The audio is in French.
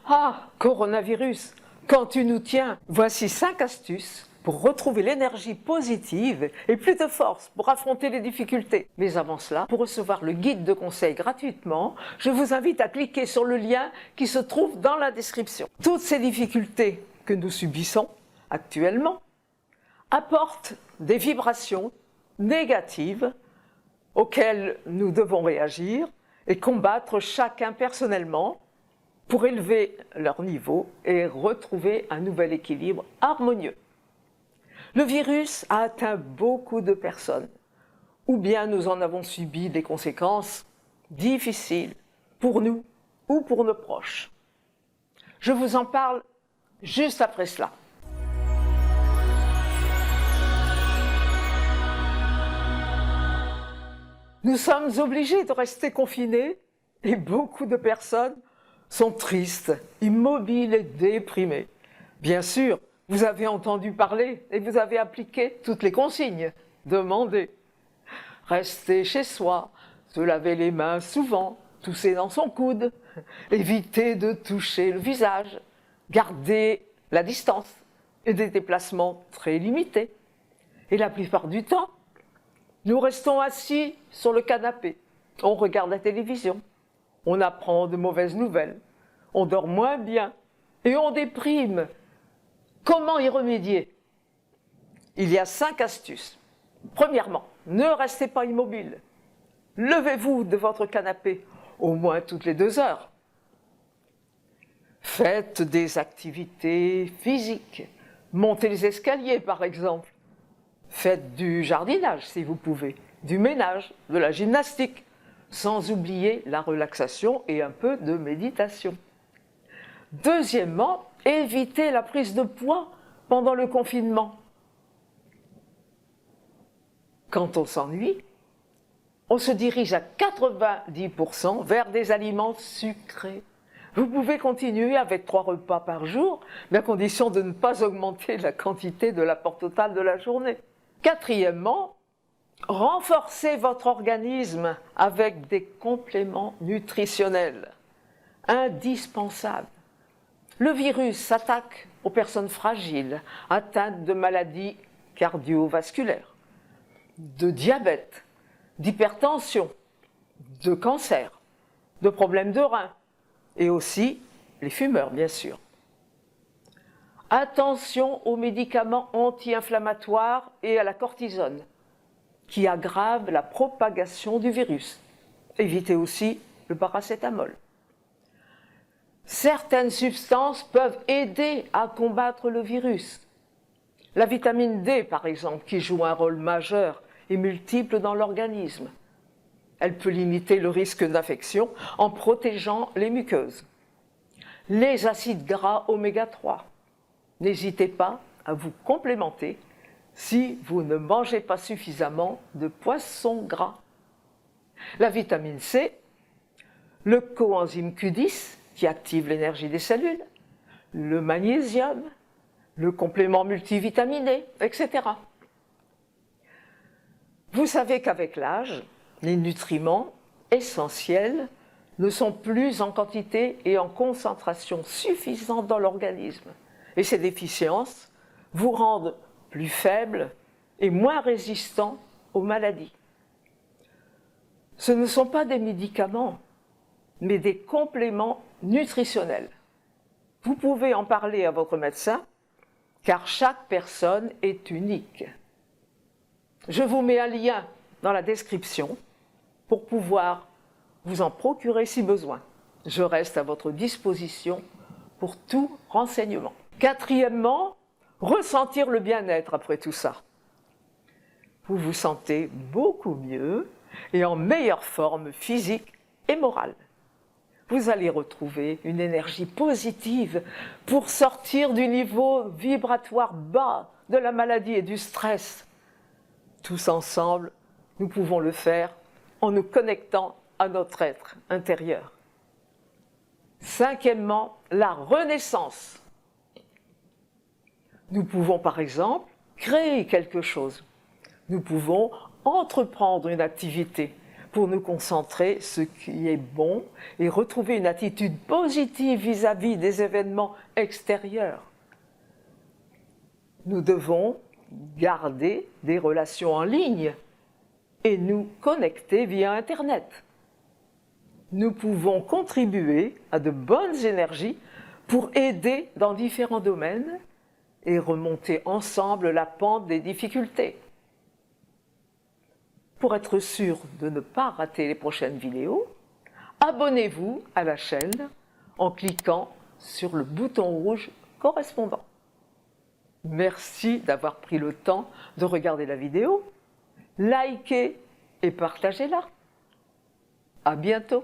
Ah, coronavirus, quand tu nous tiens, voici 5 astuces pour retrouver l'énergie positive et plus de force pour affronter les difficultés. Mais avant cela, pour recevoir le guide de conseil gratuitement, je vous invite à cliquer sur le lien qui se trouve dans la description. Toutes ces difficultés que nous subissons actuellement apportent des vibrations négatives auxquelles nous devons réagir et combattre chacun personnellement pour élever leur niveau et retrouver un nouvel équilibre harmonieux. Le virus a atteint beaucoup de personnes, ou bien nous en avons subi des conséquences difficiles pour nous ou pour nos proches. Je vous en parle juste après cela. Nous sommes obligés de rester confinés et beaucoup de personnes sont tristes, immobiles et déprimées. Bien sûr, vous avez entendu parler et vous avez appliqué toutes les consignes. Demandez. Restez chez soi, se laver les mains souvent, tousser dans son coude, éviter de toucher le visage, garder la distance et des déplacements très limités. Et la plupart du temps, nous restons assis sur le canapé, on regarde la télévision, on apprend de mauvaises nouvelles, on dort moins bien et on déprime. Comment y remédier? Il y a 5 astuces. Premièrement, ne restez pas immobile. Levez-vous de votre canapé au moins toutes les 2 heures. Faites des activités physiques. Montez les escaliers par exemple. Faites du jardinage si vous pouvez, du ménage, de la gymnastique, sans oublier la relaxation et un peu de méditation. Deuxièmement, évitez la prise de poids pendant le confinement. Quand on s'ennuie, on se dirige à 90% vers des aliments sucrés. Vous pouvez continuer avec 3 repas par jour, mais à condition de ne pas augmenter la quantité de l'apport total de la journée. Quatrièmement, renforcez votre organisme avec des compléments nutritionnels indispensables. Le virus s'attaque aux personnes fragiles, atteintes de maladies cardiovasculaires, de diabète, d'hypertension, de cancer, de problèmes de reins et aussi les fumeurs, bien sûr. Attention aux médicaments anti-inflammatoires et à la cortisone, qui aggravent la propagation du virus. Évitez aussi le paracétamol. Certaines substances peuvent aider à combattre le virus. La vitamine D, par exemple, qui joue un rôle majeur et multiple dans l'organisme. Elle peut limiter le risque d'infection en protégeant les muqueuses. Les acides gras oméga 3. N'hésitez pas à vous complémenter si vous ne mangez pas suffisamment de poissons gras. La vitamine C, le coenzyme Q10 qui active l'énergie des cellules, le magnésium, le complément multivitaminé, etc. Vous savez qu'avec l'âge, les nutriments essentiels ne sont plus en quantité et en concentration suffisante dans l'organisme. Et ces déficiences vous rendent plus faibles et moins résistants aux maladies. Ce ne sont pas des médicaments, mais des compléments nutritionnels. Vous pouvez en parler à votre médecin, car chaque personne est unique. Je vous mets un lien dans la description pour pouvoir vous en procurer si besoin. Je reste à votre disposition pour tout renseignement. Quatrièmement, ressentir le bien-être après tout ça. Vous vous sentez beaucoup mieux et en meilleure forme physique et morale. Vous allez retrouver une énergie positive pour sortir du niveau vibratoire bas de la maladie et du stress. Tous ensemble, nous pouvons le faire en nous connectant à notre être intérieur. Cinquièmement, la renaissance. Nous pouvons par exemple créer quelque chose. Nous pouvons entreprendre une activité pour nous concentrer ce qui est bon et retrouver une attitude positive vis-à-vis des événements extérieurs. Nous devons garder des relations en ligne et nous connecter via Internet. Nous pouvons contribuer à de bonnes énergies pour aider dans différents domaines et remonter ensemble la pente des difficultés. Pour être sûr de ne pas rater les prochaines vidéos, abonnez-vous à la chaîne en cliquant sur le bouton rouge correspondant. Merci d'avoir pris le temps de regarder la vidéo. Likez et partagez-la. À bientôt.